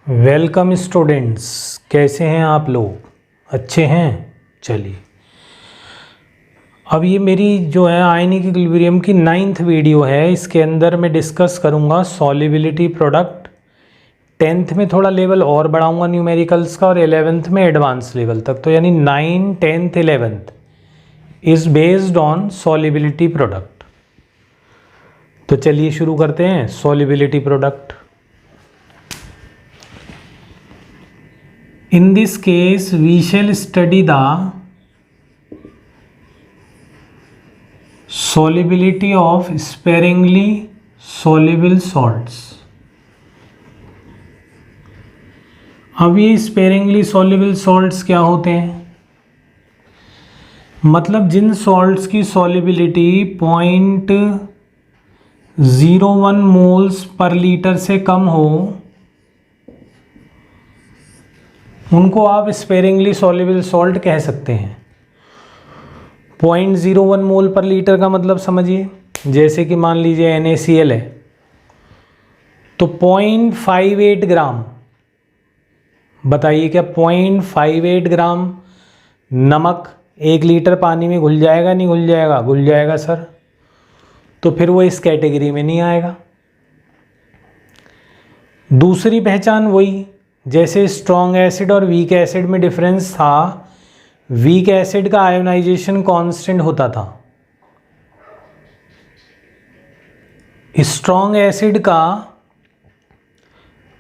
Welcome students, कैसे हैं आप लोग? अच्छे हैं। चलिए, अब ये मेरी जो है आयनिक इक्विलिब्रियम की 9th वीडियो है। इसके अंदर मैं डिस्कस करूंगा सॉल्युबिलिटी प्रोडक्ट। 10th में थोड़ा लेवल और बढ़ाऊंगा न्यूमेरिकल्स का, और 11th में एडवांस लेवल तक। तो यानी 9, 10th, 11th is based on solubility product. तो चलिए शुरू करते हैं solubility product. In this case, we shall study the solubility of sparingly soluble salts. अब ये sparingly soluble salts क्या होते हैं? मतलब जिन salts की solubility 0.01 मोल्स पर लीटर से कम हो, उनको आप स्पेरिंगली सॉल्युबल सॉल्ट कह सकते हैं। 0.01 मोल पर लीटर का मतलब समझिए, जैसे कि मान लीजिए NaCl है तो 0.58 ग्राम। बताइए क्या 0.58 ग्राम नमक 1 लीटर पानी में घुल जाएगा? नहीं घुल जाएगा? घुल जाएगा सर। तो फिर वो इस कैटेगरी में नहीं आएगा। दूसरी पहचान वही, जैसे स्ट्रॉन्ग एसिड और वीक एसिड में डिफरेंस था। वीक एसिड का आयोनाइजेशन कांस्टेंट होता था, स्ट्रॉन्ग एसिड का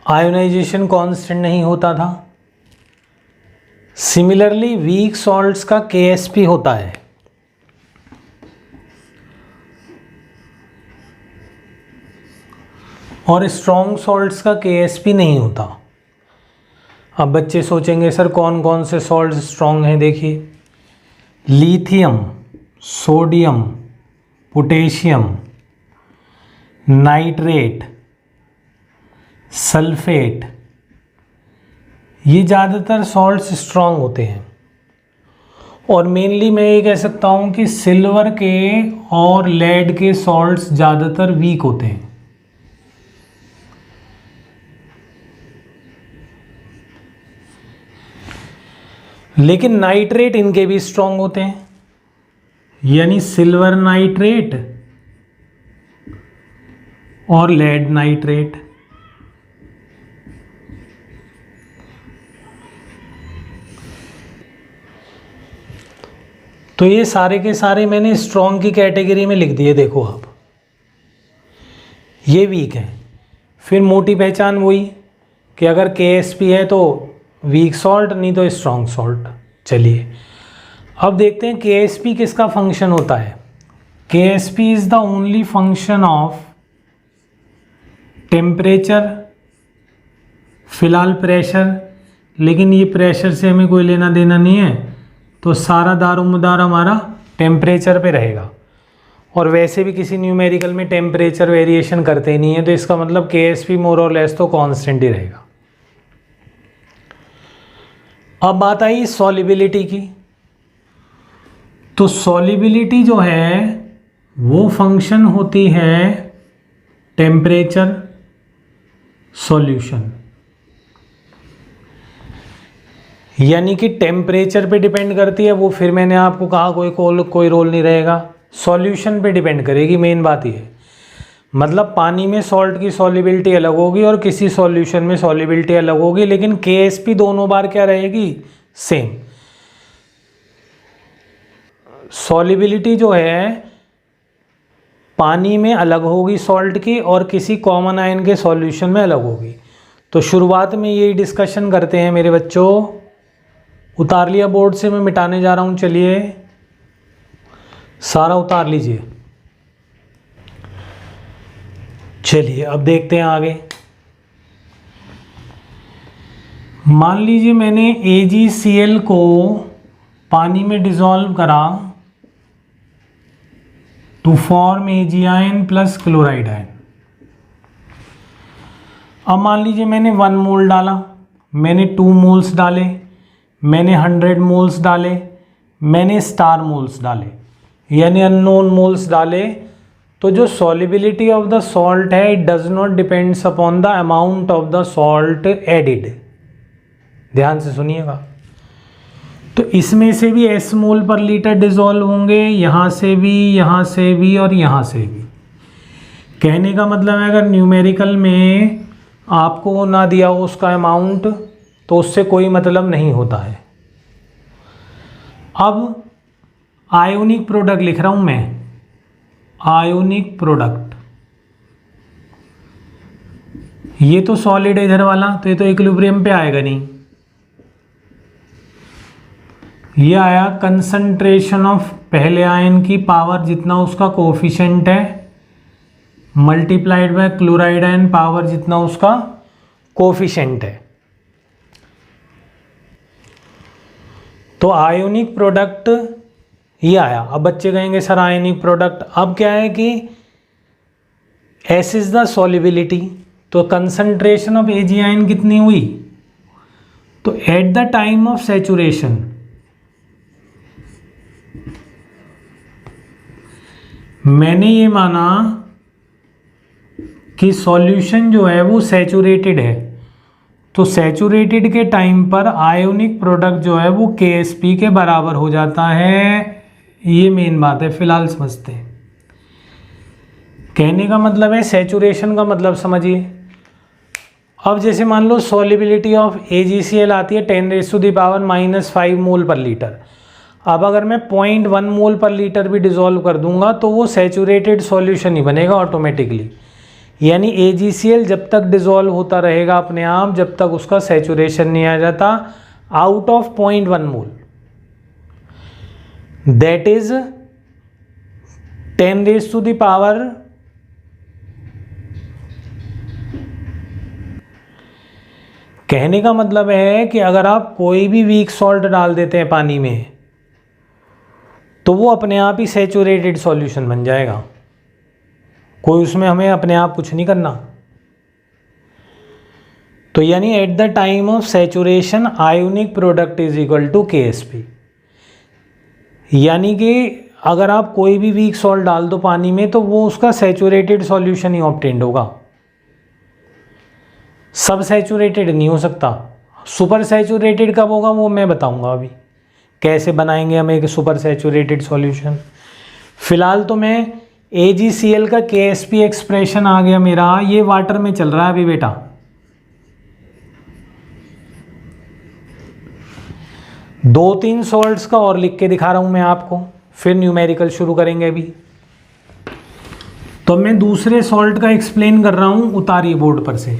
आयोनाइजेशन कांस्टेंट नहीं होता था। सिमिलरली वीक सॉल्ट्स का KSP होता है। और स्ट्रॉन्ग सॉल्ट्स का KSP नहीं होता। अब बच्चे सोचेंगे सर कौन कौन से सॉल्ट स्ट्रॉन्ग हैं? देखिए, lithium, sodium, potassium, nitrate, sulphate, ये ज़्यादातर सॉल्ट्स स्ट्रॉन्ग होते हैं। और मेनली मैं ये कह सकता हूँ कि सिल्वर के और लेड के सॉल्ट्स ज़्यादातर वीक होते हैं। लेकिन नाइट्रेट इनके भी स्ट्रॉन्ग होते हैं, यानी सिल्वर नाइट्रेट और लेड नाइट्रेट। तो ये सारे के सारे मैंने स्ट्रॉन्ग की कैटेगरी में लिख दिए। देखो आप, ये वीक है। फिर मोटी पहचान वही कि अगर KSP है तो वीक सॉल्ट, नहीं तो स्ट्रॉन्ग सॉल्ट। चलिए अब देखते हैं KSP किसका फंक्शन होता है। KSP is the only function of temperature, फिलहाल प्रेशर, लेकिन ये प्रेशर से हमें कोई लेना देना नहीं है, तो सारा दारोमदार हमारा टेम्परेचर पे रहेगा। और वैसे भी किसी न्यूमेरिकल में टेम्परेचर वेरिएशन करते ही नहीं है, तो इसका मतलब KSP मोर और लेस तो कांस्टेंट ही रहेगा। अब बात आई सॉल्युबिलिटी की। तो सॉल्युबिलिटी जो है वो फंक्शन होती है टेम्परेचर सॉल्यूशन, यानी कि टेम्परेचर पे डिपेंड करती है वो। फिर मैंने आपको कहा कोई रोल नहीं रहेगा, सॉल्यूशन पे डिपेंड करेगी। मेन बात ये है, मतलब पानी में सॉल्ट की सॉल्युबिलिटी अलग होगी और किसी सॉल्यूशन में सॉल्युबिलिटी अलग होगी, लेकिन KSP दोनों बार क्या रहेगी? सेम। सॉल्युबिलिटी जो है पानी में अलग होगी सॉल्ट की, और किसी कॉमन आयन के सॉल्यूशन में अलग होगी। तो शुरुआत में यही डिस्कशन करते हैं मेरे बच्चों। उतार लिया बोर्ड से? मैं मिटाने जा रहा हूँ। चलिए सारा उतार लीजिए। चलिए अब देखते हैं आगे। मान लीजिए मैंने AgCl को पानी में डिसॉल्व करा to form Ag ion plus chloride ion. अब मान लीजिए मैंने 1 मोल डाला, मैंने 2 मोल्स डाले, मैंने 100 मोल्स डाले, मैंने स्टार मोल्स डाले, यानी अननोन मोल्स डाले। तो जो सॉलिबिलिटी ऑफ द सॉल्ट है it does not depends upon the amount of the salt added. ध्यान से सुनिएगा। तो इसमें से भी S मोल पर लीटर डिजोल्व होंगे, यहाँ से भी, यहाँ से भी और यहाँ से भी। कहने का मतलब है अगर न्यूमेरिकल में आपको वो ना दिया हो उसका अमाउंट तो उससे कोई मतलब नहीं होता है। अब आयोनिक प्रोडक्ट लिख रहा हूँ मैं, आयोनिक प्रोडक्ट, ये तो सॉलिड है इधर वाला, तो ये तो इक्विलिब्रियम पे आएगा नहीं। ये आया कंसंट्रेशन ऑफ पहले आयन की पावर जितना उसका कोफिशिएंट है multiplied by chloride ion power जितना उसका कोफिशिएंट है। तो आयोनिक प्रोडक्ट ये आया। अब बच्चे कहेंगे सर आयोनिक प्रोडक्ट, अब क्या है कि S इज द सॉलिबिलिटी, तो कंसंट्रेशन ऑफ Ag आयन कितनी हुई, तो eight the time of saturation मैंने ये माना कि सॉल्यूशन जो है वो सैचुरेटेड है, तो सैचुरेटेड के टाइम पर आयोनिक प्रोडक्ट जो है वो KSP के बराबर हो जाता है। ये मेन बात है, फिलहाल समझते हैं। कहने का मतलब है सैचुरेशन का मतलब समझिए। अब जैसे मान लो सॉलिबिलिटी ऑफ AgCl आती है 10⁻⁻5 मोल पर लीटर। अब अगर मैं 0.1 मोल पर लीटर भी डिजोल्व कर दूंगा तो वो सैचुरेटेड सॉल्यूशन ही बनेगा ऑटोमेटिकली। यानी AgCl जब तक डिजोल्व होता रहेगा अपने आप, जब तक उसका सैचुरेशन नहीं आ जाता out of 0.1 mole, that is 10⁻⁻। कहने का मतलब है कि अगर आप कोई भी वीक सॉल्ट डाल देते हैं पानी में तो वो अपने आप ही सैचुरेटेड सॉल्यूशन बन जाएगा, कोई उसमें हमें अपने आप कुछ नहीं करना। तो यानी at the time of saturation ionic product is equal to KSP। यानी कि अगर आप कोई भी वीक सॉल्ट डाल दो पानी में तो वो उसका सैचुरेटेड सॉल्यूशन ही ऑब्टेन्ड होगा, सब सैचुरेटेड नहीं हो सकता। सुपर सैचुरेटेड कब होगा वो मैं बताऊंगा अभी, कैसे बनाएंगे हम एक सुपर सैचुरेटेड सॉल्यूशन। फिलहाल तो मैं AgCl का KSP एक्सप्रेशन आ गया मेरा, ये वाटर में चल रहा है अभी बेटा। दो तीन सॉल्ट्स का और लिख के दिखा रहा हूं मैं आपको, फिर न्यूमेरिकल शुरू करेंगे अभी। तो मैं दूसरे सॉल्ट का एक्सप्लेन कर रहा हूं, उतारिए बोर्ड पर से।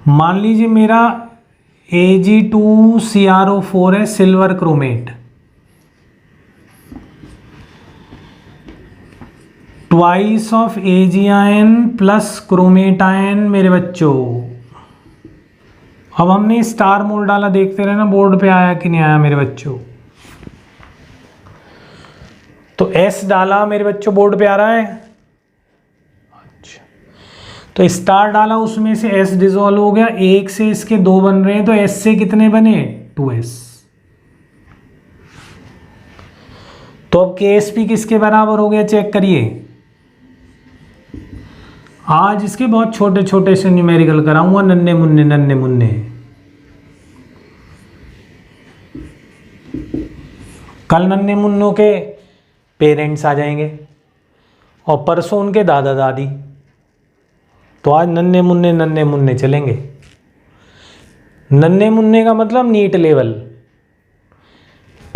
मान लीजिए मेरा Ag2CrO4 है, silver chromate, twice of Ag ion plus chromate ion मेरे बच्चों। अब हमने स्टार मोल डाला, देखते रहना बोर्ड पे आया कि नहीं आया मेरे बच्चों। तो S डाला मेरे बच्चों, बोर्ड पे आ रहा है। अच्छा, तो स्टार डाला, उसमें से S डिजोल्व हो गया, एक से इसके दो बन रहे हैं, तो S से कितने बने 2S। तो अब KSP किसके बराबर हो गया चेक करिए। आज इसके बहुत छोटे छोटे से न्यूमेरिकल कराऊंगा, नन्हे मुन्ने। कल नन्हे मुन्नों के पेरेंट्स आ जाएंगे और परसों उनके दादा दादी, तो आज नन्हे मुन्ने चलेंगे। नन्हे मुन्ने का मतलब नीट लेवल,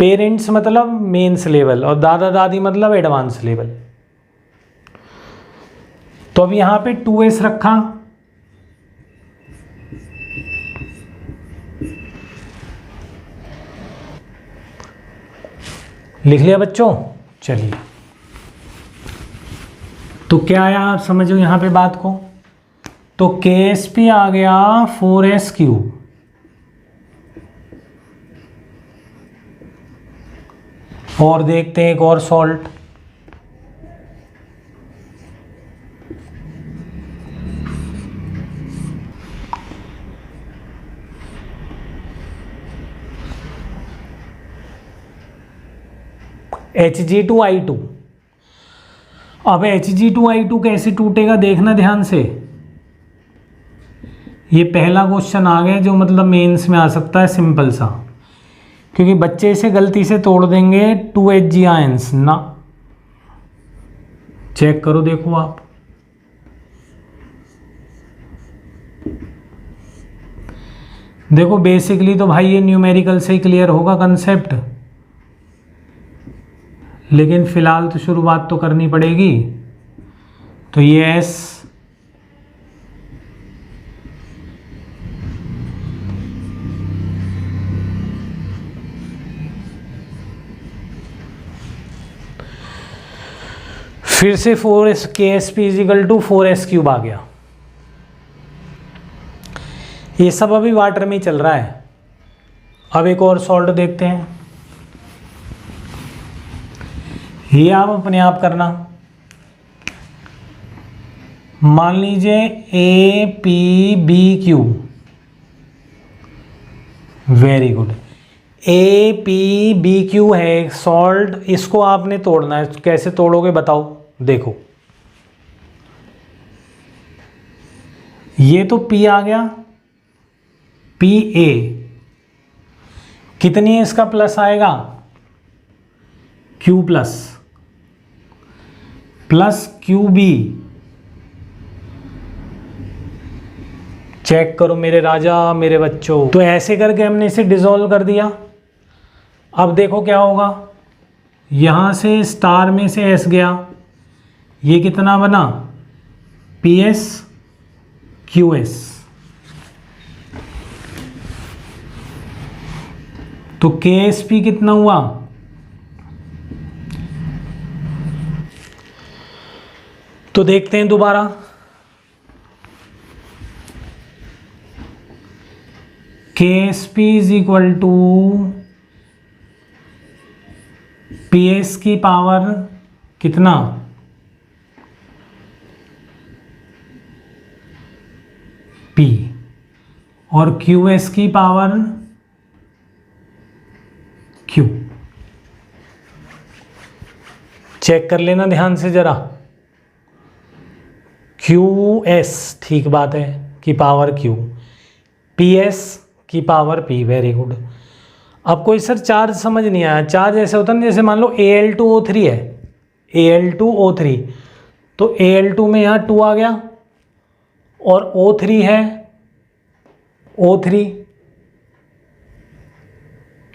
पेरेंट्स मतलब मेंस लेवल और दादा दादी मतलब एडवांस लेवल। तो अब यहां पे 2S रखा, लिख लिया बच्चों। चलिए, तो क्या आया आप समझो यहां पे बात को। तो KSP आ गया 4S3। और देखते हैं एक और सॉल्ट, Hg2I2। अब Hg2I2 कैसे टूटेगा देखना ध्यान से। ये पहला क्वेश्चन आ गया जो मतलब मेंस में आ सकता है, सिंपल सा, क्योंकि बच्चे इसे गलती से तोड़ देंगे 2Hg आयंस ना। चेक करो, देखो आप, देखो बेसिकली तो भाई ये न्यूमेरिकल से ही क्लियर होगा कंसेप्ट, लेकिन फिलहाल तो शुरुआत तो करनी पड़ेगी। तो ये S फिर से 4s KSP is equal to 4s cube आ गया। ये सब अभी वाटर में ही चल रहा है। अब एक और सॉल्ट देखते हैं, ये आप अपने आप करना। मान लीजिए APBQ, वेरी गुड, APBQ है एक सॉल्ट, इसको आपने तोड़ना है। कैसे तोड़ोगे बताओ, देखो ये तो P आ गया, PA, कितनी है इसका प्लस आएगा, Q प्लस QB। चेक करो मेरे राजा मेरे बच्चों। तो ऐसे करके हमने इसे डिसॉल्व कर दिया। अब देखो क्या होगा, यहां से स्टार में से S गया, ये कितना बना, PS QS। तो KSP कितना हुआ, तो देखते हैं दोबारा। KSP is equal to PS की पावर कितना, P, और QS की पावर Q। चेक कर लेना ध्यान से जरा, QS ठीक बात है की पावर Q, PS की पावर P, वेरी गुड। अब कोई सर चार्ज समझ नहीं आया, चार्ज ऐसे होता है ना, जैसे मान लो Al2O3 है, Al2O3, तो Al2 में यहाँ 2 आ गया और O3 है O3,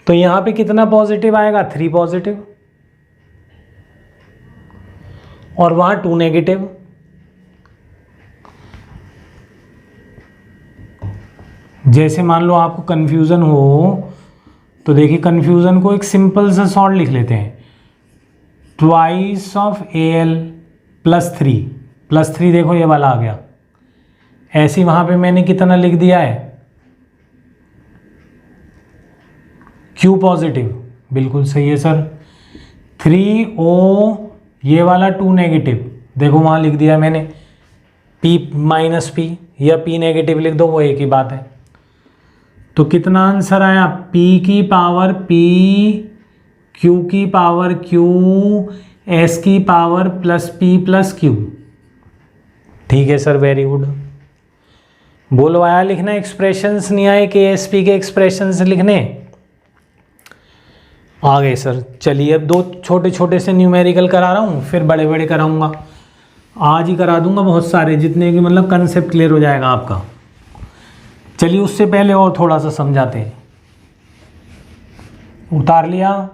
तो यहाँ पे कितना पॉजिटिव आएगा, 3 पॉजिटिव, और वहाँ 2 नेगेटिव। जैसे मान लो आपको कन्फ्यूज़न हो, तो देखिए कन्फ्यूज़न को एक सिंपल सा सॉल्ट लिख लेते हैं, twice of Al plus three, देखो ये वाला आ गया। ऐसे वहाँ पे मैंने कितना लिख दिया है, Q पॉजिटिव, बिल्कुल सही है सर। 3O, ये वाला 2 नेगेटिव, देखो वहाँ लिख दिया मैंने P माइनस P, या P नेगेटिव लिख दो, वो एक ही बात है। तो कितना आंसर आया, P की पावर P, Q की पावर Q, S की power plus P plus Q। ठीक है सर, वेरी गुड। बोलो आया लिखना एक्सप्रेशंस, नहीं आए KSP के एक्सप्रेशंस लिखने? आ गए सर। चलिए अब 2 छोटे छोटे से न्यूमेरिकल करा रहा हूँ, फिर बड़े बड़े कराऊंगा। आज ही करा दूंगा बहुत सारे, जितने की मतलब कंसेप्ट क्लियर हो जाएगा आपका। चलिए उससे पहले और थोड़ा सा समझाते हैं। उतार लिया,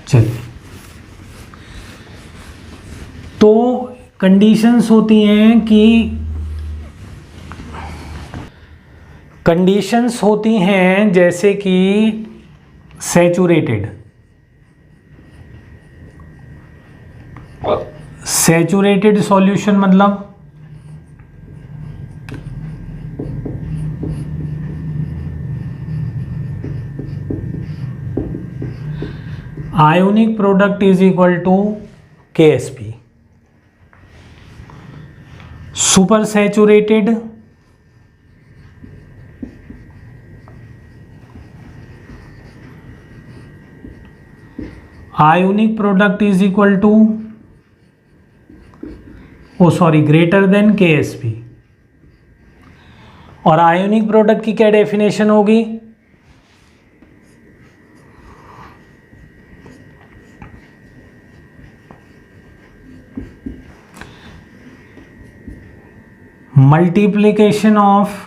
चलिए। तो कंडीशंस होती हैं कि कंडीशंस होती हैं जैसे कि सैचुरेटेड सॉल्यूशन, मतलब ionic product is equal to KSP। Super saturated ionic product is equal to greater than KSP। और आयोनिक प्रोडक्ट की क्या डेफिनेशन होगी? Multiplication of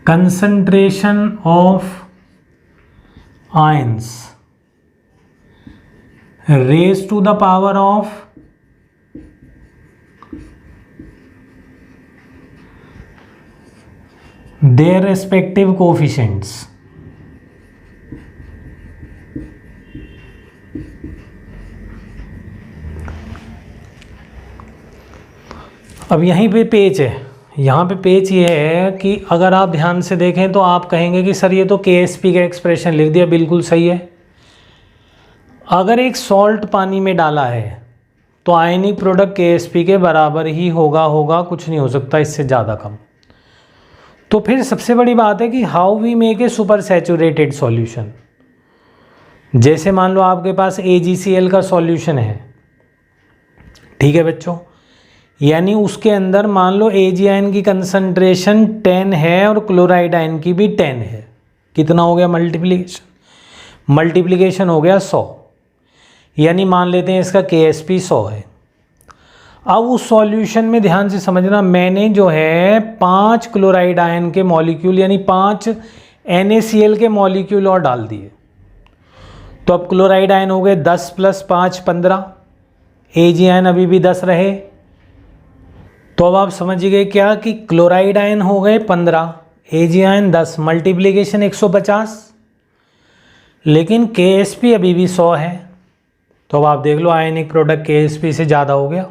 concentration of ions raised to the power of their respective coefficients। अब यहीं पे पेच है, यहाँ पे पेच ये है कि अगर आप ध्यान से देखें तो आप कहेंगे कि सर ये तो KSP का एक्सप्रेशन लिख दिया, बिल्कुल सही है। अगर एक सॉल्ट पानी में डाला है तो आयनिक प्रोडक्ट KSP के बराबर ही होगा, कुछ नहीं हो सकता इससे ज़्यादा कम। तो फिर सबसे बड़ी बात है कि how we make a super saturated solution. जैसे मान लो आपके पास AgCl का सॉल्यूशन है, ठीक है बच्चों, यानी उसके अंदर मान लो Ag आयन की कंसंट्रेशन 10 है और क्लोराइड आयन की भी 10 है। कितना हो गया मल्टीप्लिकेशन हो गया 100, यानी मान लेते हैं इसका KSP 100 है। अब उस सॉल्यूशन में ध्यान से समझना, मैंने जो है 5 क्लोराइड आयन के मॉलिक्यूल यानी 5 NaCl के मॉलिक्यूल और डाल दिए। तो अब क्लोराइड आयन हो गए 10 + 5 15, Ag आयन अभी भी 10 रहे। तो अब आप समझ गए क्या कि क्लोराइड आयन हो गए 15, Ag आयन 10, मल्टीप्लिकेशन 150, लेकिन KSP अभी भी 100 है। तो अब आप देख लो आयनिक प्रोडक्ट KSP से ज़्यादा हो गया।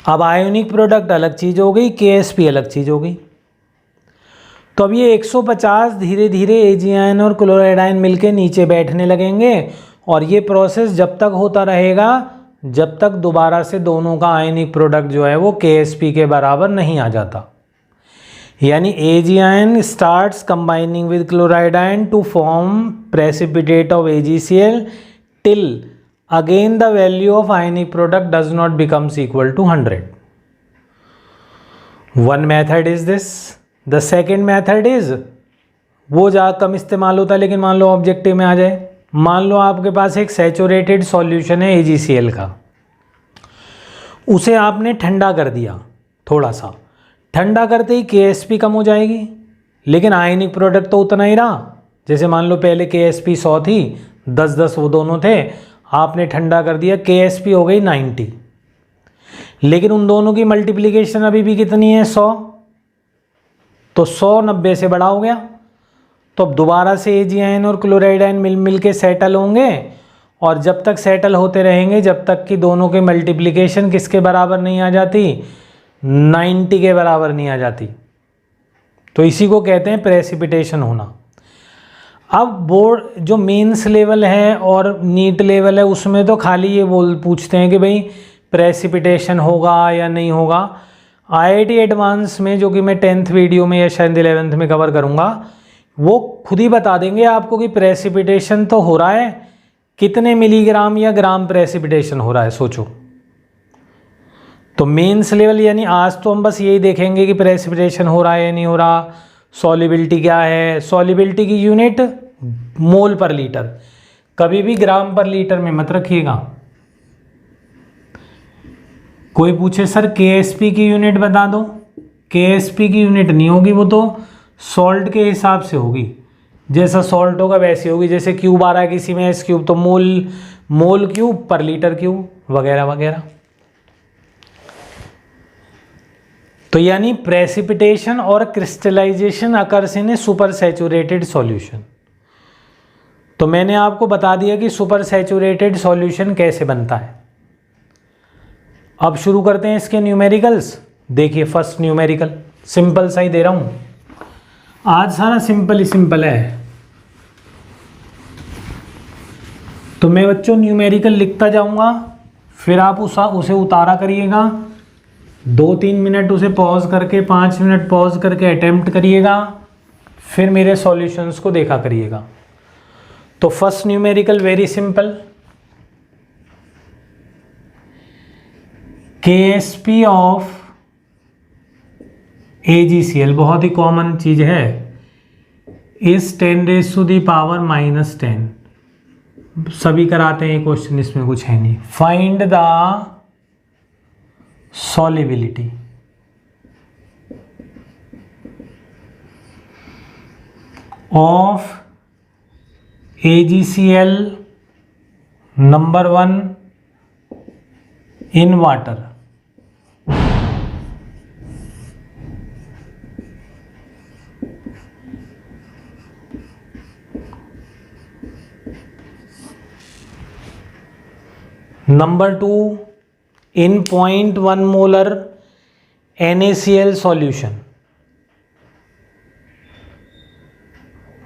अब आयोनिक प्रोडक्ट अलग चीज़ हो गई, KSP अलग चीज़ हो गई। तो अब ये 150 धीरे धीरे Ag आयन और क्लोराइड आयन मिलके नीचे बैठने लगेंगे, और ये प्रोसेस जब तक होता रहेगा जब तक दोबारा से दोनों का आयनिक प्रोडक्ट जो है वो KSP के बराबर नहीं आ जाता। यानी Ag ion starts combining with chloride ion to form precipitate of AgCl till again the value of ionic product does not becomes equal to 100। One method is this. The second method is, वो ज़्यादा कम इस्तेमाल होता है लेकिन मान लो objective में आ जाए। मान लो आपके पास एक सैचुरेटेड सॉल्यूशन है AgCl का, उसे आपने ठंडा कर दिया, थोड़ा सा ठंडा करते ही KSP कम हो जाएगी, लेकिन आयनिक प्रोडक्ट तो उतना ही रहा। जैसे मान लो पहले KSP 100 थी, 10-10 वो दोनों थे, आपने ठंडा कर दिया, KSP हो गई 90, लेकिन उन दोनों की मल्टीप्लिकेशन अभी भी कितनी है 100, तो 100 90 से बड़ा हो गया। तो अब दोबारा से Ag आयन और क्लोराइड आयन मिल के सेटल होंगे, और जब तक सेटल होते रहेंगे जब तक कि दोनों की मल्टीप्लिकेशन किसके बराबर नहीं आ जाती, 90 के बराबर नहीं आ जाती। तो इसी को कहते हैं प्रेसिपिटेशन होना। अब बोर्ड जो मेंस लेवल है और नीट लेवल है उसमें तो खाली ये पूछते हैं कि भाई प्रेसिपिटेशन होगा या नहीं होगा। IIT एडवांस में, जो कि मैं 10th वीडियो में या शायद 11th में कवर करूँगा, वो खुद ही बता देंगे आपको कि प्रेसिपिटेशन तो हो रहा है, कितने मिलीग्राम या ग्राम प्रेसिपिटेशन हो रहा है, सोचो। तो मेंस लेवल यानी आज तो हम बस यही देखेंगे कि प्रेसिपिटेशन हो रहा है या नहीं हो रहा, सॉल्युबिलिटी क्या है। सॉल्युबिलिटी की यूनिट मोल पर लीटर, कभी भी ग्राम पर लीटर में मत रखिएगा। कोई पूछे सर KSP की यूनिट बता दो, KSP की यूनिट नहीं होगी, वो तो सॉल्ट के हिसाब से होगी। जैसा सॉल्ट होगा वैसी होगी, जैसे क्यूब आ रहा है किसी में S क्यूब, तो मोल क्यूब पर लीटर क्यूब वगैरह वगैरह। तो यानी प्रेसिपिटेशन और crystallisation occurs in a super saturated solution. तो मैंने आपको बता दिया कि सुपर सैचुरेटेड सॉल्यूशन कैसे बनता है। अब शुरू करते हैं इसके न्यूमेरिकल्स। देखिए फर्स्ट न्यूमेरिकल सिंपल सा ही दे रहा हूं, आज सारा सिंपल ही सिंपल है। तो मैं बच्चों न्यूमेरिकल लिखता जाऊंगा, फिर आप उसे उतारा करिएगा, 2-3 मिनट उसे पॉज करके, 5 मिनट पॉज करके अटेम्प्ट करिएगा, फिर मेरे सॉल्यूशंस को देखा करिएगा। तो first numerical very simple, KSP of AgCl बहुत ही कॉमन चीज है, इज 10⁻⁻10। सभी कराते हैं ये क्वेश्चन, इसमें कुछ है नहीं। Find the solubility of AgCl number 1 in water. Number 2 in 0.1 molar NaCl solution.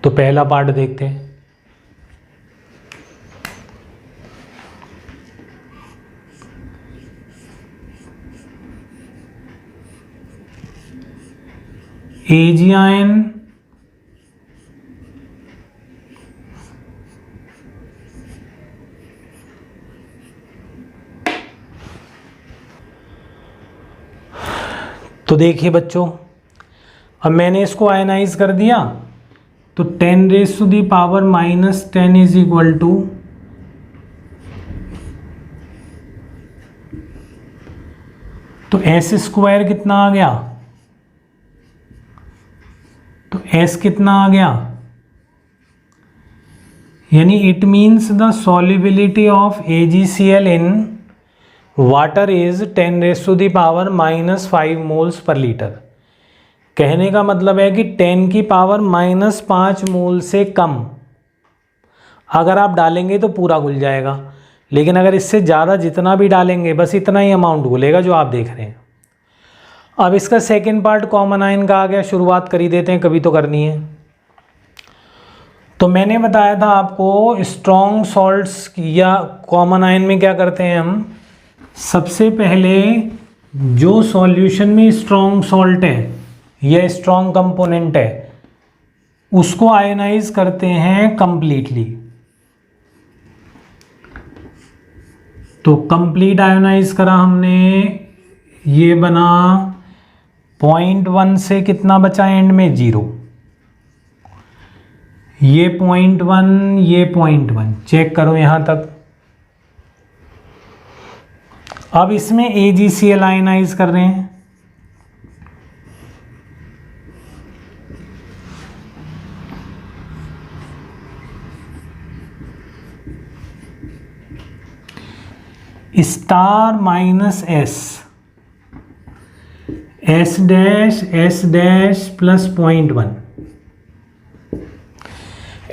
तो पहला पार्ट देखते हैं। AgIon तो देखिए बच्चों, अब मैंने इसको आयनाइज कर दिया, तो 10⁻⁻10 इज इक्वल टू तो S स्क्वायर कितना आ गया, तो S कितना आ गया, यानी it means the solubility of AgCl in water is 10⁻⁻5 moles per litre. कहने का मतलब है कि 10⁻⁻5 मोल से कम अगर आप डालेंगे तो पूरा घुल जाएगा, लेकिन अगर इससे ज़्यादा जितना भी डालेंगे बस इतना ही अमाउंट घुलेगा जो आप देख रहे हैं। अब इसका सेकेंड पार्ट कॉमन आयन का आ गया, शुरुआत कर ही देते हैं, कभी तो करनी है। तो मैंने बताया था आपको स्ट्रॉन्ग सॉल्ट्स या कॉमन आयन में क्या करते हैं हम, सबसे पहले जो सॉल्यूशन में स्ट्रॉन्ग सॉल्ट है या स्ट्रॉन्ग कंपोनेंट है उसको आयनाइज करते हैं कंप्लीटली। तो कंप्लीट आयनाइज करा हमने, ये बना 0.1 से कितना बचा एंड में 0, ये 0.1 ये 0.1 चेक करो यहां तक। अब इसमें AgCl आयनाइज कर रहे हैं, star minus S dash plus 0.1।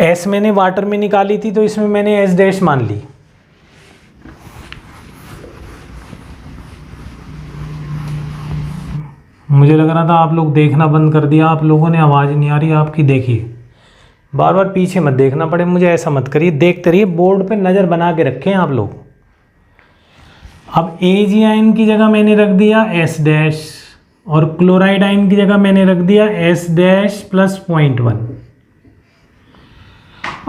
S मैंने वाटर में निकाली थी तो इसमें मैंने S डैश मान ली। मुझे लग रहा था आप लोग देखना बंद कर दिया, आप लोगों ने, आवाज़ नहीं आ रही आपकी। देखिए बार बार पीछे मत देखना पड़े मुझे, ऐसा मत करिए, देखते रहिए, बोर्ड पे नज़र बना के रखें आप लोग। अब AgIon की जगह मैंने रख दिया S डैश और क्लोराइड आयन की जगह मैंने रख दिया S डैश प्लस 0.1।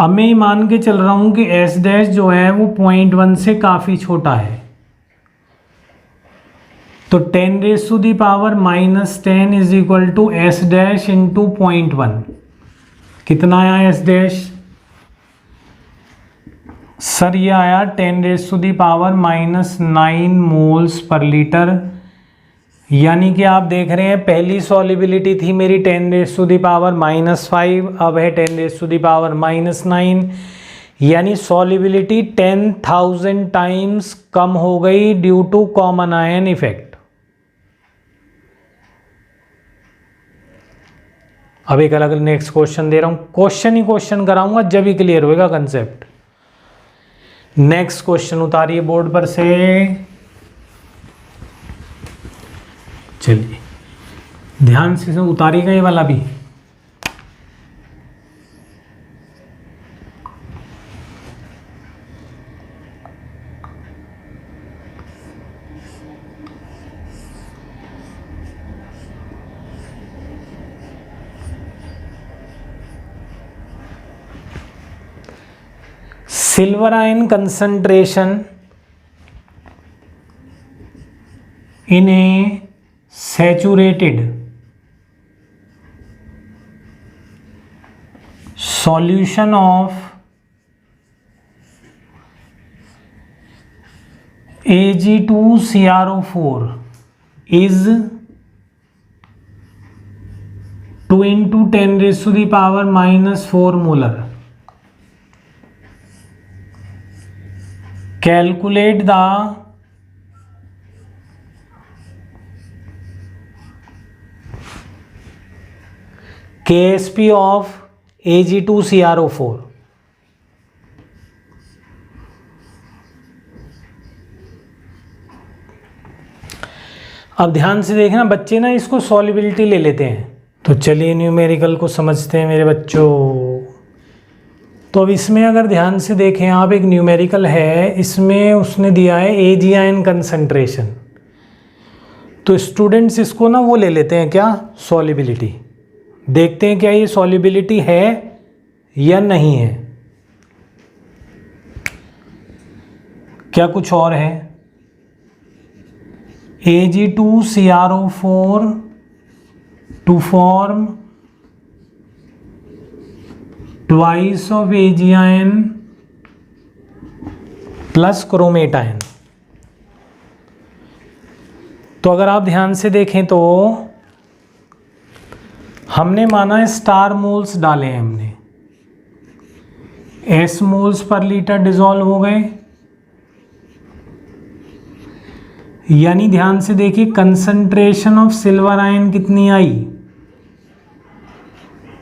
अब मैं ये मान के चल रहा हूँ कि S डैश जो है वो 0.1 से काफ़ी छोटा है, तो 10⁻⁻10 is equal to S dash into 0.1। कितना आया S डैश सर, ये आया 10⁻⁻9 मोल्स पर लीटर। यानी कि आप देख रहे हैं पहली सॉल्युबिलिटी थी मेरी 10⁻⁻5, अब है 10⁻⁻9, यानी सॉल्युबिलिटी 10,000 टाइम्स कम हो गई due to common ion effect. अब एक अलग नेक्स्ट क्वेश्चन दे रहा हूं, क्वेश्चन ही क्वेश्चन कराऊंगा जब ही क्लियर होएगा कंसेप्ट। नेक्स्ट क्वेश्चन उतारिए बोर्ड पर से, चलिए ध्यान से उतारिएगा ये वाला भी। silver ion concentration in a saturated solution of Ag2CrO4 is 2 into 10 raised to the power minus 4 molar. Calculate the KSP of Ag2CrO4. अब ध्यान से देखना बच्चे ना, इसको सॉल्युबिलिटी ले लेते हैं। तो चलिए न्यूमेरिकल को समझते हैं मेरे बच्चों। तो अब इसमें अगर ध्यान से देखें आप, एक न्यूमेरिकल है, इसमें उसने दिया है Ag आयन कंसंट्रेशन। तो स्टूडेंट्स इसको ना वो ले लेते हैं क्या, सॉल्युबिलिटी। देखते हैं क्या ये सॉल्युबिलिटी है या नहीं है, क्या कुछ और है। Ag2CrO4 to form twice of Ag ion plus chromate ion। तो अगर आप ध्यान से देखें तो हमने माना स्टार मोल्स डाले हैं, हमने S moles per litre dissolve हो गए, यानी ध्यान से देखिए कंसंट्रेशन ऑफ सिल्वर आयन कितनी आई।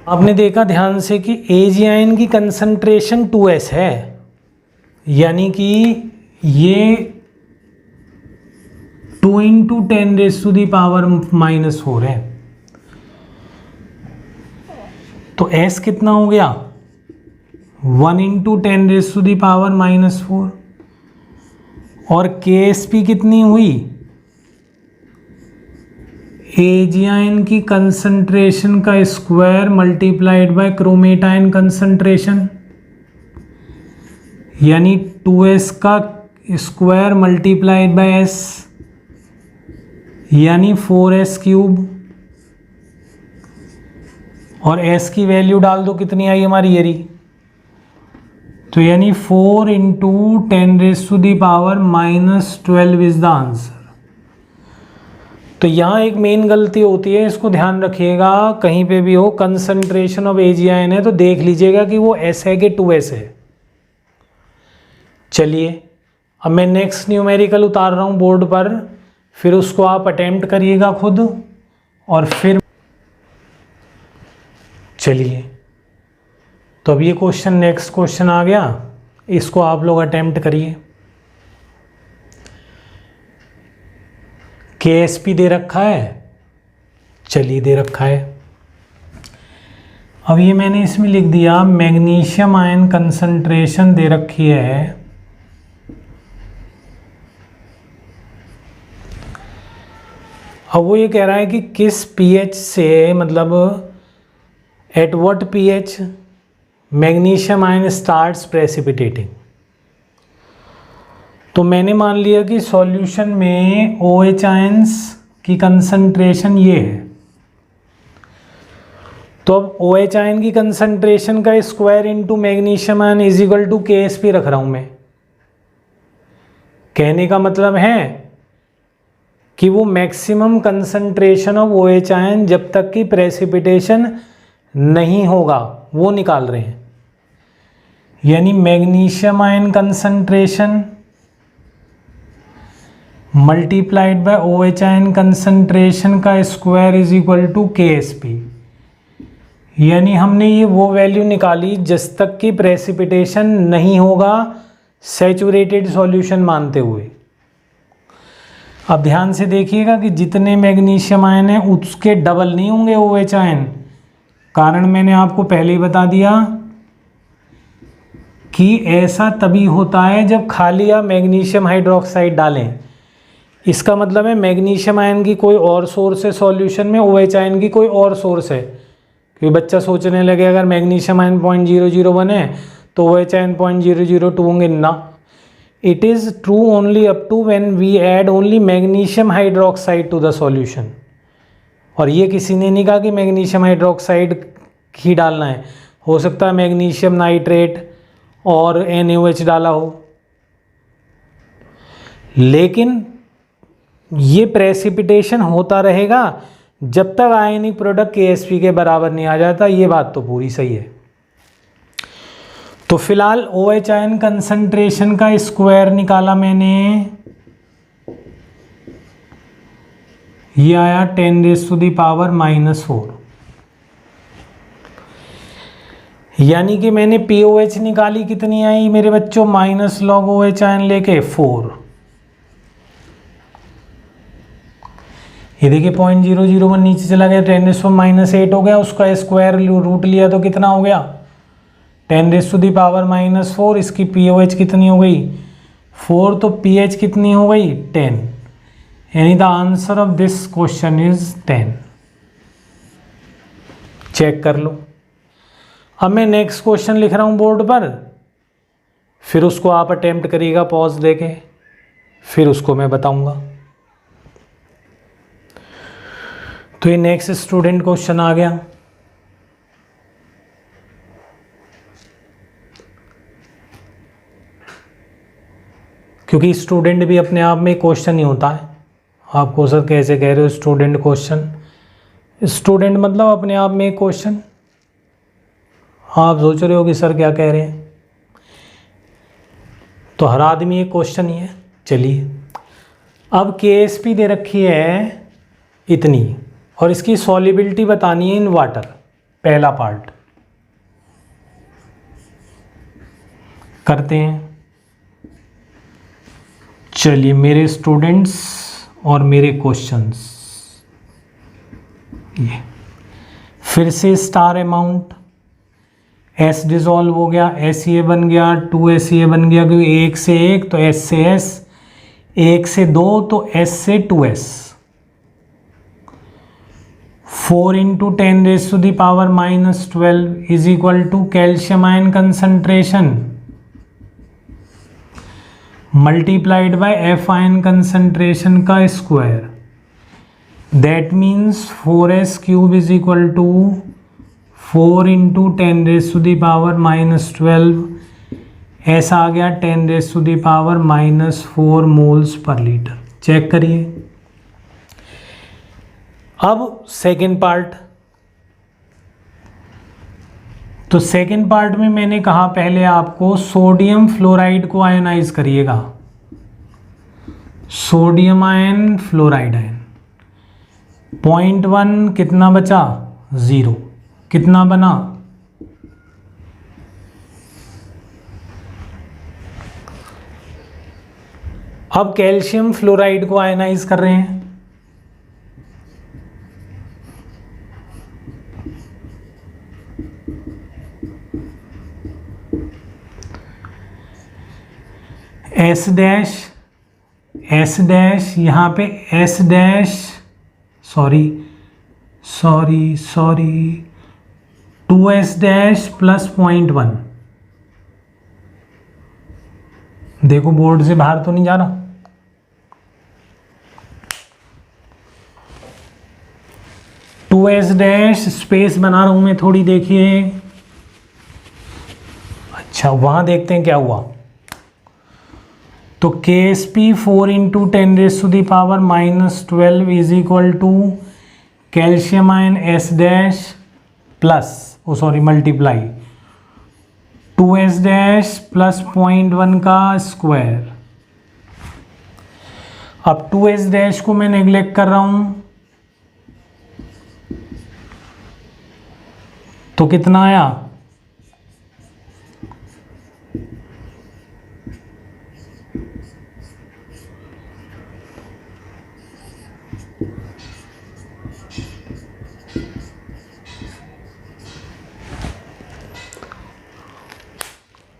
आपने देखा ध्यान से कि Ag आयन की कंसंट्रेशन 2s है, यानी कि ये 2 into 10 raised to the power minus 4 है। तो S कितना हो गया, 1 into 10 raised to the power minus 4। और KSP कितनी हुई, Ag आयन की कंसंट्रेशन का square multiplied by chromate ion concentration, यानी 2s का स्क्वायर मल्टीप्लाइड बाय s, यानी 4s क्यूब। और s की वैल्यू डाल दो, कितनी आई हमारी येरी, तो यानी 4 into 10 raised to the power minus 12 is the answer. तो यहाँ एक मेन गलती होती है, इसको ध्यान रखिएगा, कहीं पे भी हो कंसंट्रेशन ऑफ Ag आयन है तो देख लीजिएगा कि वो S है कि 2s है। चलिए अब मैं नेक्स्ट न्यूमेरिकल उतार रहा हूँ बोर्ड पर, फिर उसको आप अटेम्प्ट करिएगा खुद, और फिर चलिए। तो अब ये क्वेश्चन, नेक्स्ट क्वेश्चन आ गया, इसको आप लोग अटेम्प्ट करिए। KSP दे रखा है, चलिए दे रखा है। अब ये मैंने इसमें लिख दिया मैग्नीशियम आयन कंसंट्रेशन दे रखी है, अब वो ये कह रहा है कि किस pH से, मतलब at what pH magnesium ion starts precipitating. तो मैंने मान लिया कि सॉल्यूशन में OH आयंस की कंसंट्रेशन ये है, तो अब OH आयन की कंसंट्रेशन का square into magnesium ion is equal to KSP रख रहा हूं मैं। कहने का मतलब है कि वो maximum concentration of OH ion जब तक कि प्रेसिपिटेशन नहीं होगा वो निकाल रहे हैं, यानी magnesium ion concentration multiplied by OH ion concentration का square is equal to KSP, यानी हमने ये वो वैल्यू निकाली जब तक कि प्रेसिपिटेशन नहीं होगा सैचुरेटेड सॉल्यूशन मानते हुए। अब ध्यान से देखिएगा कि जितने मैग्नीशियम आयन है उसके डबल नहीं होंगे OH आयन, कारण मैंने आपको पहले ही बता दिया कि ऐसा तभी होता है जब खाली आप मैग्नीशियम हाइड्रोक्साइड डालें। इसका मतलब है मैग्नीशियम आयन की कोई और सोर्स है सॉल्यूशन में, OH आयन की कोई और सोर्स है। क्योंकि बच्चा सोचने लगे अगर मैग्नीशियम आयन 0.001 है तो OH आयन 0.002 होंगे ना। It is true only up to when we add only magnesium hydroxide to the solution. और ये किसी ने नहीं कहा कि मैग्नीशियम हाइड्रोक्साइड ही डालना है, हो सकता है मैग्नीशियम नाइट्रेट और NaOH डाला हो, लेकिन ये प्रेसिपिटेशन होता रहेगा जब तक आयनिक प्रोडक्ट KSP के बराबर नहीं आ जाता। ये बात तो पूरी सही है। तो फिलहाल OH आयन कंसंट्रेशन का स्क्वायर निकाला मैंने, ये आया 10⁻⁻⁴, यानी कि मैंने POH निकाली, कितनी आई मेरे बच्चों, माइनस लॉग OH आयन लेके 4। ये देखिए 0.001 नीचे चला गया, 10⁻⁻8 हो गया, उसका स्क्वायर रूट लिया तो कितना हो गया 10⁻⁻⁴। इसकी POH कितनी हो गई 4, तो pH कितनी हो गई 10, यानी the answer of this question is 10। Check कर लो। अब मैं नेक्स्ट क्वेश्चन लिख रहा हूं बोर्ड पर, फिर उसको आप अटेम्प्ट करिएगा पॉज देके, फिर उसको मैं बताऊंगा। तो ये नेक्स्ट स्टूडेंट क्वेश्चन आ गया। क्योंकि स्टूडेंट भी अपने आप में क्वेश्चन ही होता है। आपको सर कैसे कह रहे हो स्टूडेंट क्वेश्चन, स्टूडेंट मतलब अपने आप में एक क्वेश्चन। आप सोच रहे हो कि सर क्या कह रहे हैं, तो हर आदमी एक क्वेश्चन ही है। चलिए, अब KSP दे रखी है इतनी, और इसकी सॉल्युबिलिटी बतानी है इन वाटर। पहला पार्ट करते हैं। चलिए मेरे स्टूडेंट्स और मेरे क्वेश्चंस, ये फिर से स्टार अमाउंट, S डिजॉल्व हो गया, SEA बन गया, 2SEA बन गया, क्योंकि 1 से 1 तो S से S, 1 से 2 तो S से 2S। 4 × 10⁻⁻12 is equal to calcium ion concentration multiplied by F ion concentration का square, that means 4S³ is equal to 4 × 10⁻⁻12, ऐसा आ गया 10⁻⁻4 मोल्स पर लीटर। चेक करिए। अब सेकेंड पार्ट, तो सेकेंड पार्ट में मैंने कहा पहले आपको सोडियम फ्लोराइड को आयोनाइज करिएगा, सोडियम आयन फ्लोराइड आयन। 0.1 कितना बचा 0, कितना बना अब कैल्शियम फ्लोराइड को आयनाइज कर रहे हैं। S डैश यहाँ पे S dash, sorry 2S dash plus 0.1। देखो बोर्ड से बाहर तो नहीं जा रहा। टू एस डैश स्पेस बना रहा हूं मैं थोड़ी, देखिए। अच्छा वहां देखते हैं क्या हुआ। तो KSP 4 × 10⁻⁻12 is equal to calcium ion S dash plus multiply 2S dash plus 0.1 का स्क्वायर। अब 2S डैश को मैं नेग्लेक्ट कर रहा हूं, तो कितना आया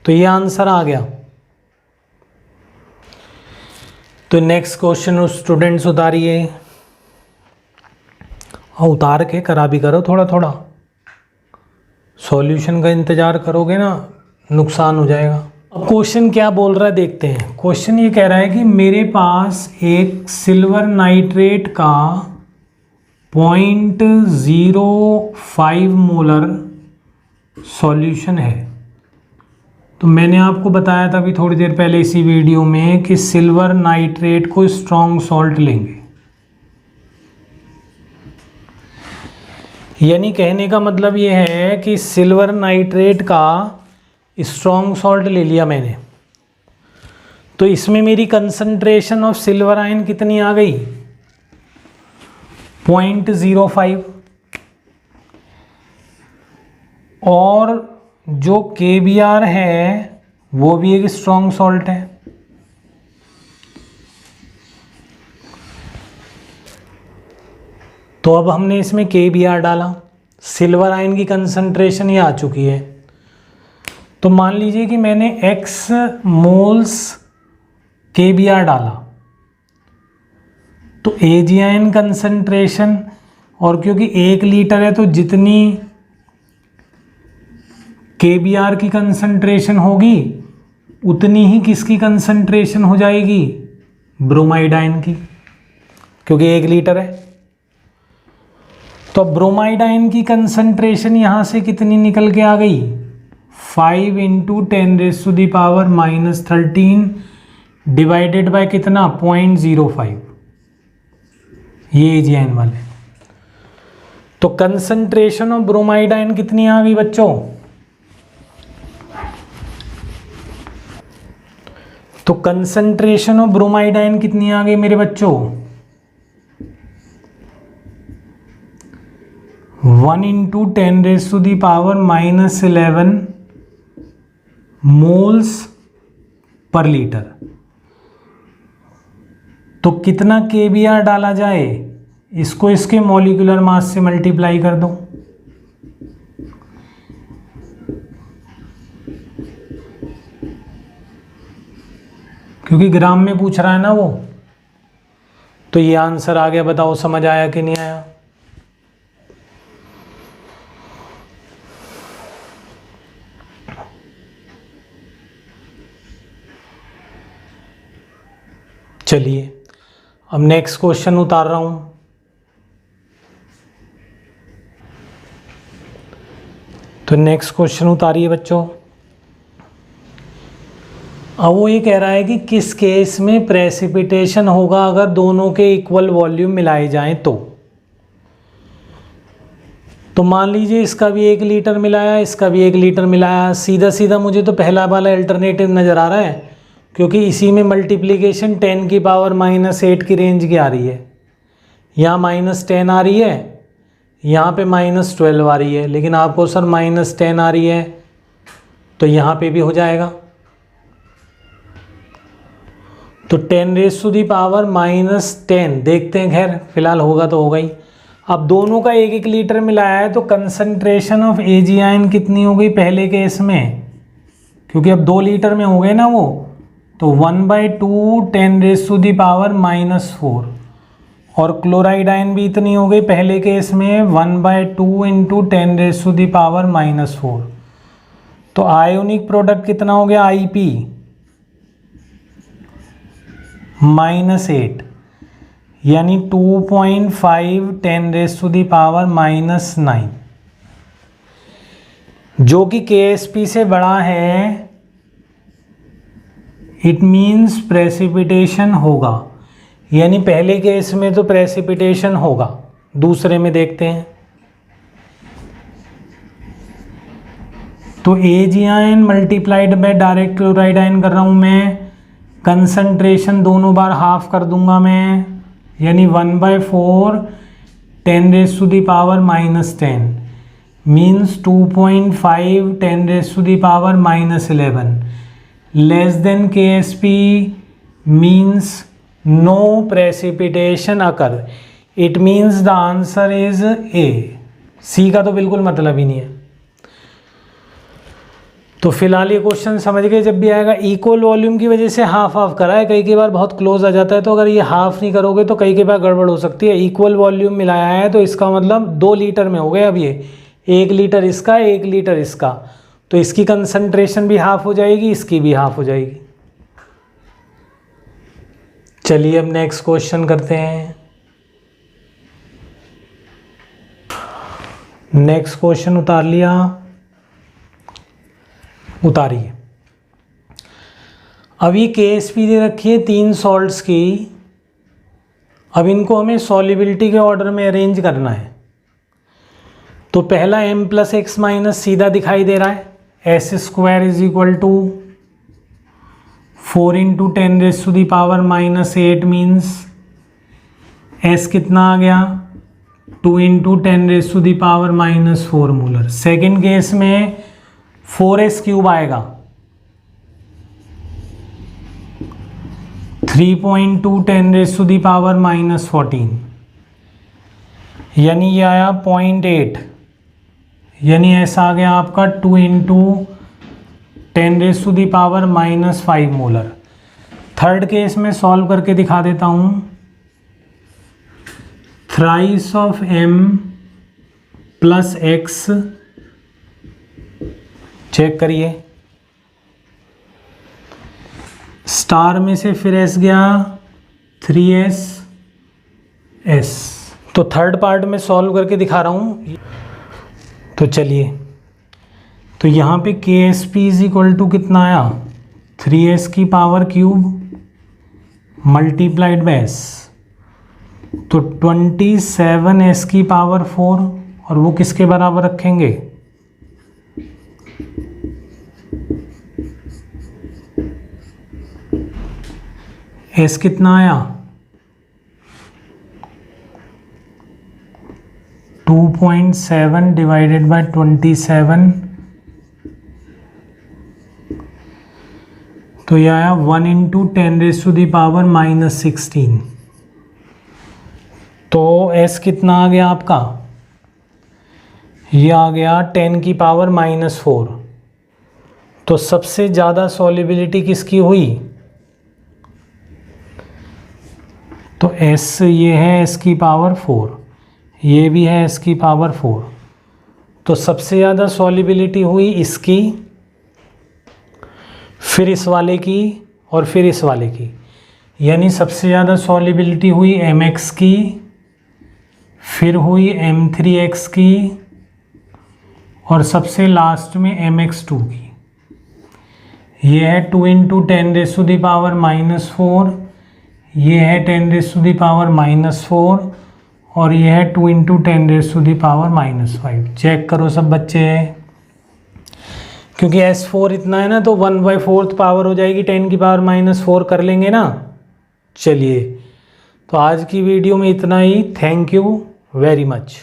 तो ये आंसर आ गया। तो नेक्स्ट क्वेश्चन स्टूडेंट्स उतारिए, और उतार के करा भी करो थोड़ा थोड़ा। सॉल्यूशन का इंतजार करोगे ना नुकसान हो जाएगा। अब क्वेश्चन क्या बोल रहा है देखते हैं। क्वेश्चन ये कह रहा है कि मेरे पास एक सिल्वर नाइट्रेट का 0.05 मोलर सॉल्यूशन है। तो मैंने आपको बताया था अभी थोड़ी देर पहले इसी वीडियो में कि सिल्वर नाइट्रेट को स्ट्रॉन्ग सॉल्ट लेंगे, यानी कहने का मतलब ये है कि सिल्वर नाइट्रेट का स्ट्रॉन्ग सॉल्ट ले लिया मैंने, तो इसमें मेरी कंसंट्रेशन ऑफ सिल्वर आयन कितनी आ गई 0.05, और जो KBr है वो भी एक स्ट्रॉन्ग सॉल्ट है। तो अब हमने इसमें KBr डाला, सिल्वर आयन की कंसंट्रेशन ये आ चुकी है। तो मान लीजिए कि मैंने x मोल्स KBr डाला, तो Ag आयन कंसंट्रेशन, और क्योंकि 1 लीटर है तो जितनी KBr की कंसंट्रेशन होगी उतनी ही किसकी कंसंट्रेशन हो जाएगी, ब्रोमाइड आयन की, क्योंकि 1 लीटर है। तो ब्रोमाइड आयन की कंसंट्रेशन यहाँ से कितनी निकल के आ गई 5 × 10⁻⁻13 डिवाइडेड बाय कितना 0.05, ये Ag आयन वाले। तो कंसंट्रेशन ऑफ ब्रोमाइड आयन कितनी आ गई बच्चों, तो कंसंट्रेशन ऑफ ब्रोमाइड आयन कितनी आ गई मेरे बच्चों 1 × 10⁻11 मोल्स पर लीटर। तो कितना KBr डाला जाए, इसको इसके मॉलिक्यूलर मास से मल्टीप्लाई कर दो, क्योंकि ग्राम में पूछ रहा है ना वो। तो ये आंसर आ गया, बताओ समझ आया कि नहीं आया। चलिए अब नेक्स्ट क्वेश्चन उतार रहा हूं। तो नेक्स्ट क्वेश्चन उतारिए बच्चों। अब वो ये कह रहा है कि किस केस में प्रेसिपिटेशन होगा अगर दोनों के इक्वल वॉल्यूम मिलाए जाएं तो मान लीजिए इसका भी 1 लीटर मिलाया, इसका भी 1 लीटर मिलाया। सीधा सीधा मुझे तो पहला वाला अल्टरनेटिव नज़र आ रहा है, क्योंकि इसी में मल्टीप्लिकेशन 10⁻⁻8 की रेंज की आ रही है। यहाँ -10 आ रही है, यहाँ पे -12 आ रही है, लेकिन आपको सर -10 आ रही है तो यहाँ पे भी हो जाएगा। तो 10⁻⁻10 देखते हैं, खैर फिलहाल होगा तो होगा ही। अब दोनोों का 1-1 लीटर मिलाया है तो कंसंट्रेशन ऑफ Ag आयन कितनी हो गई पहले केस में, क्योंकि अब 2 लीटर में हो गए ना वो, तो 1/2 10⁻⁻4, और क्लोराइड आयन भी इतनी हो गई पहले केस में 1/2 × 10⁻⁻4। तो आयोनिक प्रोडक्ट कितना हो गया Ip -8, यानी 2.5 10⁻⁻9, जो कि Ksp से बड़ा है। इट मीन्स प्रेसिपिटेशन होगा, यानी पहले केस में तो प्रेसिपिटेशन होगा, दूसरे में देखते हैं। तो Ag ion multiplied by direct chloride ion कर रहा हूं मैं, कंसंट्रेशन दोनों बार हाफ कर दूंगा मैं, यानी 1/4 10⁻⁻10 means 2.5 10⁻⁻11 less than Ksp means no precipitation occur. It means the answer is A. C का तो बिल्कुल मतलब ही नहीं है। तो फिलहाल ये क्वेश्चन समझ गए, जब भी आएगा इक्वल वॉल्यूम की वजह से हाफ हाफ करा है, कई बार बहुत क्लोज आ जाता है, तो अगर ये हाफ नहीं करोगे तो कई बार गड़बड़ हो सकती है। इक्वल वॉल्यूम मिलाया है तो इसका मतलब 2 लीटर में हो गया। अब ये 1 लीटर इसका 1 लीटर इसका, तो इसकी कंसंट्रेशन भी हाफ हो जाएगी, इसकी भी हाफ हो जाएगी। चलिए अब नेक्स्ट क्वेश्चन करते हैं। नेक्स्ट क्वेश्चन उतार लिया, उतारिए। अभी KSP दे रखी है 3 सॉल्ट्स की। अब इनको हमें सॉल्युबिलिटी के ऑर्डर में अरेंज करना है। तो पहला m+x- सीधा दिखाई दे रहा है, s² = 4 × 10⁻⁻8 मीन्स s कितना आ गया 2 × 10⁻⁻4 मोलर। सेकेंड केस में 4s³ आएगा 3.2 10⁻⁻14, यानी ये आया 0.8, यानी ऐसा आ गया आपका 2 × 10⁻⁻5 मोलर। थर्ड केस में सॉल्व करके दिखा देता हूँ। थ्राइस ऑफ m+x, चेक करिए, स्टार में से फिर s गया 3s। तो थर्ड पार्ट में सॉल्व करके दिखा रहा हूँ। तो चलिए, तो यहाँ पे KSP = कितना आया 3s³ मल्टीप्लाइड बाय s, तो 27s⁴, और वो किसके बराबर रखेंगे s कितना आया 2.7 डिवाइडेड बाय 27, तो यह आया 1 × 10⁻⁻16। तो s कितना आ गया आपका, ये आ गया 10⁻⁻4। तो सबसे ज़्यादा सॉल्युबिलिटी किसकी हुई, तो s ये है s⁴, ये भी है s⁴। तो सबसे ज़्यादा सॉल्युबिलिटी हुई इसकी, फिर इस वाले की, और फिर इस वाले की, यानी सबसे ज़्यादा सॉल्युबिलिटी हुई mx की, फिर हुई m3x की, और सबसे लास्ट में mx2 की। ये है 2 × 10⁻⁻4, ये है 10⁻⁻4, और ये है 2 × 10⁻⁻5। चेक करो सब बच्चे, क्योंकि s4 इतना है ना, तो 1/4 पावर हो जाएगी 10⁻⁻4 कर लेंगे ना। चलिए, तो आज की वीडियो में इतना ही। Thank you very much.